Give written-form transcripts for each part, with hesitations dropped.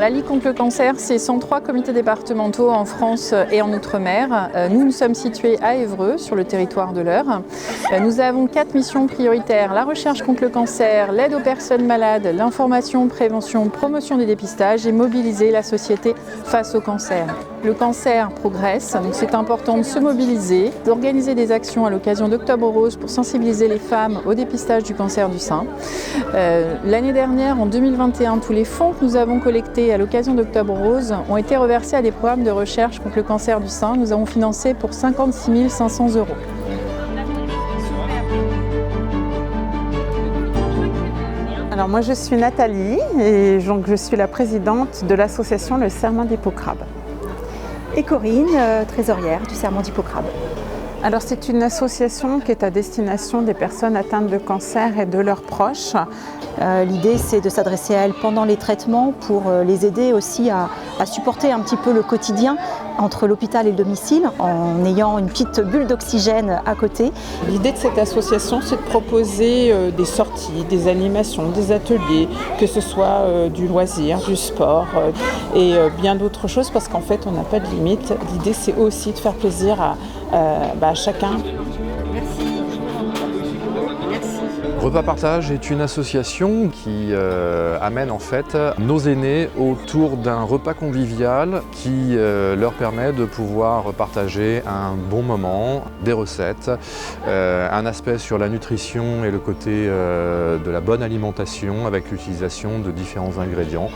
La Ligue contre le cancer, c'est 103 comités départementaux en France et en Outre-mer. Nous sommes situés à Évreux, sur le territoire de l'Eure. Nous avons 4 missions prioritaires: la recherche contre le cancer, l'aide aux personnes malades, l'information, prévention, promotion des dépistages et mobiliser la société face au cancer. Le cancer progresse, donc c'est important de se mobiliser, d'organiser des actions à l'occasion d'Octobre Rose pour sensibiliser les femmes au dépistage du cancer du sein. L'année dernière, en 2021, tous les fonds que nous avons collectés à l'occasion d'Octobre Rose ont été reversés à des programmes de recherche contre le cancer du sein. Nous avons financé pour 56 500 €. Alors moi je suis Nathalie et donc je suis la présidente de l'association Le Serment d'Hippocrabe. Et Corinne, trésorière du Serment d'Hippocrabe. Alors c'est une association qui est à destination des personnes atteintes de cancer et de leurs proches. L'idée c'est de s'adresser à elles pendant les traitements pour les aider aussi à supporter un petit peu le quotidien entre l'hôpital et le domicile en ayant une petite bulle d'oxygène à côté. L'idée de cette association c'est de proposer des sorties, des animations, des ateliers, que ce soit du loisir, du sport et bien d'autres choses parce qu'en fait on n'a pas de limite. L'idée c'est aussi de faire plaisir à chacun. Repas Partage est une association qui amène en fait nos aînés autour d'un repas convivial qui leur permet de pouvoir partager un bon moment, des recettes, un aspect sur la nutrition et le côté de la bonne alimentation avec l'utilisation de différents ingrédients.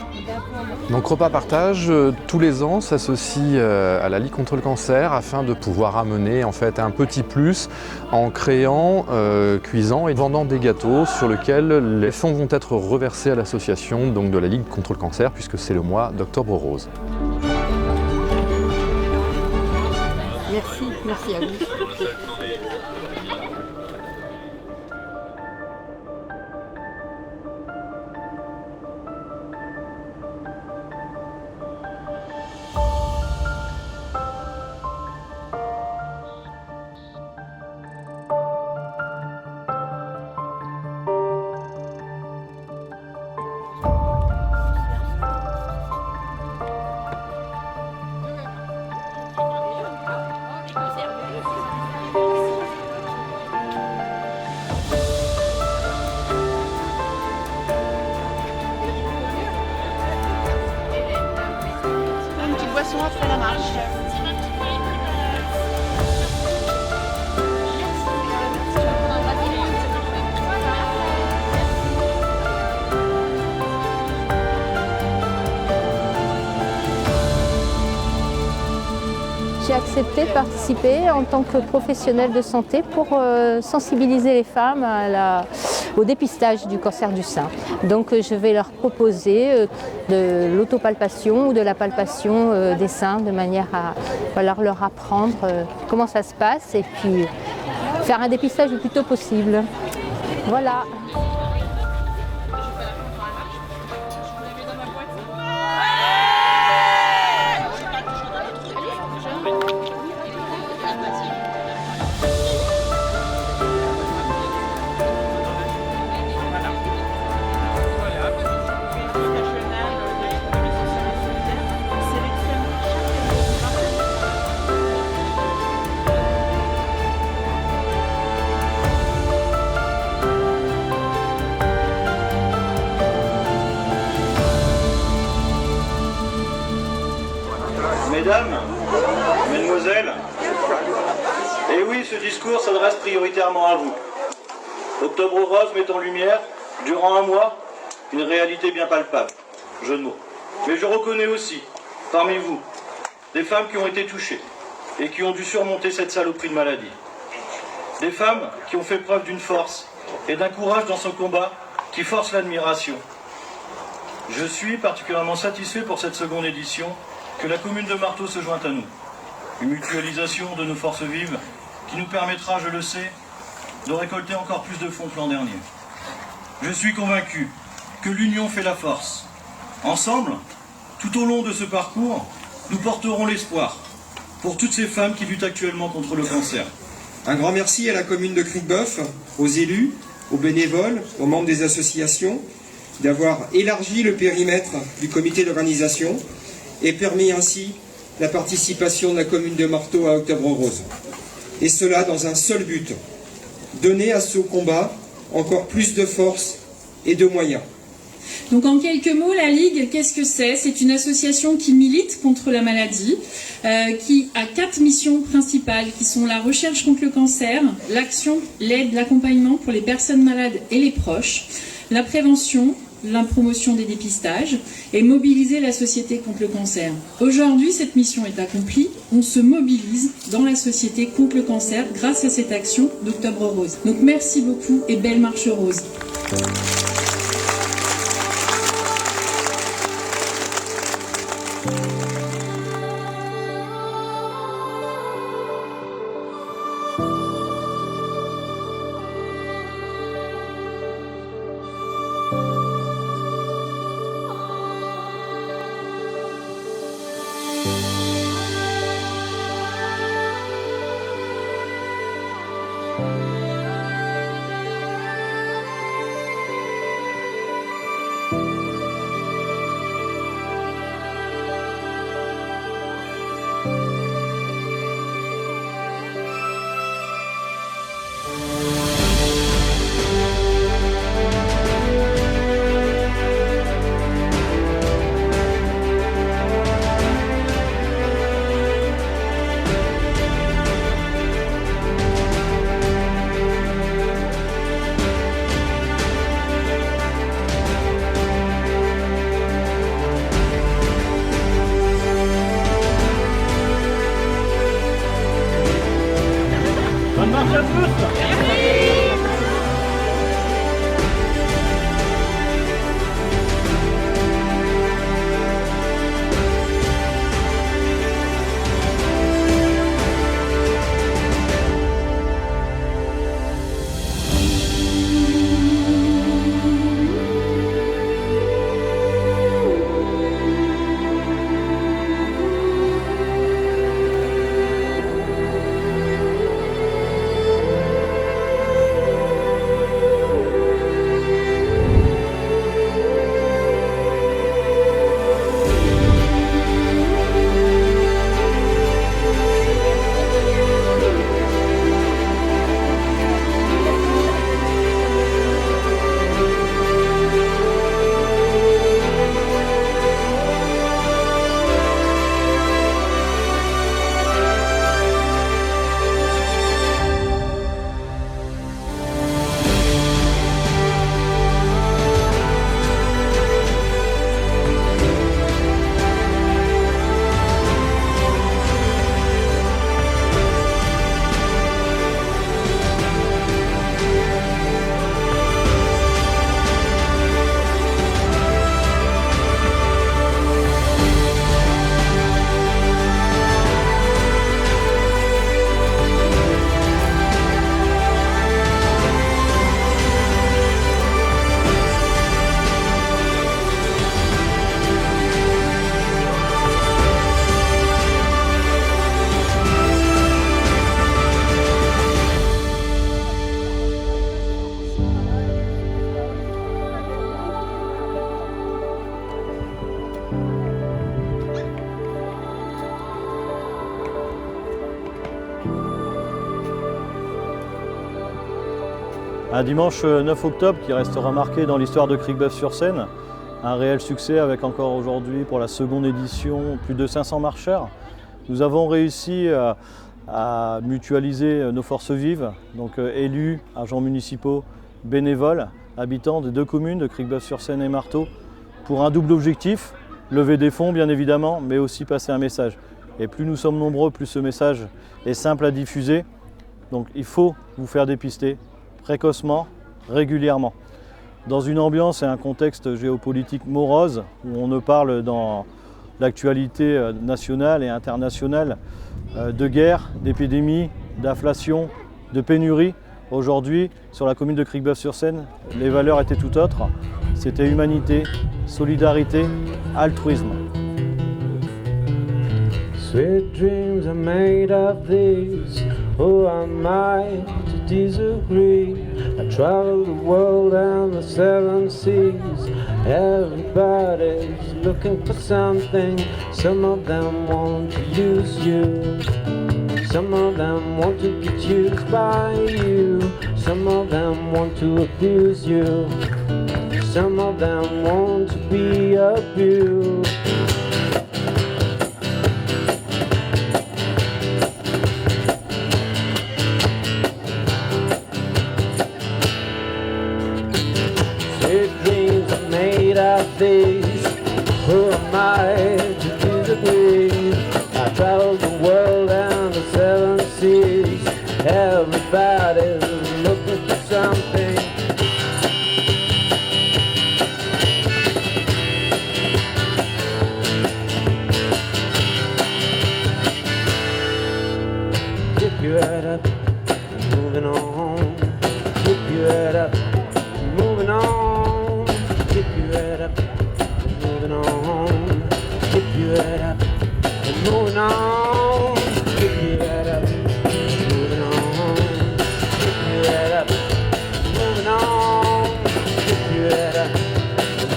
Donc Repas Partage, tous les ans, s'associe à la Ligue contre le cancer afin de pouvoir amener en fait un petit plus en créant, cuisant et vendant des gâteaux sur lesquels les fonds vont être reversés à l'association donc de la Ligue contre le cancer puisque c'est le mois d'Octobre Rose. Merci à vous. Boisson après la marche. J'ai accepté de participer en tant que professionnelle de santé pour sensibiliser les femmes au dépistage du cancer du sein. Donc je vais leur proposer de l'autopalpation ou de la palpation des seins de manière à leur apprendre comment ça se passe et puis faire un dépistage le plus tôt possible. Voilà. Mesdames, Mesdemoiselles, et oui, ce discours s'adresse prioritairement à vous. Octobre Rose met en lumière, durant un mois, une réalité bien palpable, jeu de mots. Mais je reconnais aussi, parmi vous, des femmes qui ont été touchées et qui ont dû surmonter cette saloperie de maladie. Des femmes qui ont fait preuve d'une force et d'un courage dans ce combat qui force l'admiration. Je suis particulièrement satisfait pour cette seconde édition que la commune de Marteau se joint à nous. Une mutualisation de nos forces vives qui nous permettra, je le sais, de récolter encore plus de fonds que l'an dernier. Je suis convaincu que l'union fait la force. Ensemble, tout au long de ce parcours, nous porterons l'espoir pour toutes ces femmes qui luttent actuellement contre le cancer. Un grand merci à la commune de Cricboeuf, aux élus, aux bénévoles, aux membres des associations d'avoir élargi le périmètre du comité d'organisation et permis ainsi la participation de la commune de Marteau à Octobre Rose. Et cela dans un seul but, donner à ce combat encore plus de force et de moyens. Donc en quelques mots, la Ligue, qu'est-ce que c'est? C'est une association qui milite contre la maladie, qui a 4 missions principales, qui sont la recherche contre le cancer, l'action, l'aide, l'accompagnement pour les personnes malades et les proches, la prévention, la promotion des dépistages et mobiliser la société contre le cancer. Aujourd'hui, cette mission est accomplie. On se mobilise dans la société contre le cancer grâce à cette action d'Octobre Rose. Donc merci beaucoup et belle marche rose. Un dimanche 9 octobre qui restera marqué dans l'histoire de Cricbeuf-sur-Seine. Un réel succès avec encore aujourd'hui pour la seconde édition plus de 500 marcheurs. Nous avons réussi à mutualiser nos forces vives, donc élus, agents municipaux, bénévoles, habitants des 2 communes de Cricbeuf-sur-Seine et Marteau, pour un double objectif, lever des fonds bien évidemment, mais aussi passer un message. Et plus nous sommes nombreux, plus ce message est simple à diffuser. Donc il faut vous faire dépister précocement, régulièrement. Dans une ambiance et un contexte géopolitique morose, où on ne parle dans l'actualité nationale et internationale de guerre, d'épidémie, d'inflation, de pénurie. Aujourd'hui, sur la commune de Cricbeuf-sur-Seine, les valeurs étaient tout autres. C'était humanité, solidarité, altruisme. Sweet dreams are made of these. Oh, I might disagree, I travel the world and the 7 seas. Everybody's looking for something. Some of them want to use you. Some of them want to get used by you. Some of them want to abuse you. Some of them want to be abused. Sweet dreams are made of these. Who am I to disagree? I travel the world and the 7 seas. Everybody's looking for something. Keep your head up, moving on. Keep your head up, moving on. Keep your head up, moving on. Keep your head up, moving on. Keep your head up, moving on. Keep your head up, moving on. Keep your head up,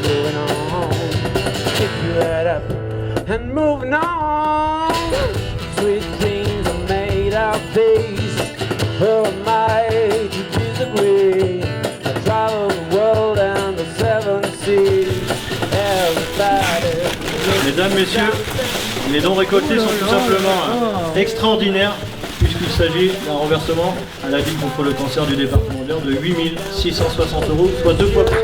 moving on. Keep your head up and moving on. Sweet dreams are made of these. Who am I to disagree? I travel the world and the 7 seas. Everybody. Mesdames, messieurs, les dons récoltés sont tout simplement extraordinaires puisqu'il s'agit d'un renversement à la Ligue contre le cancer du département de l'Eure de 8 660 €, soit 2 fois plus.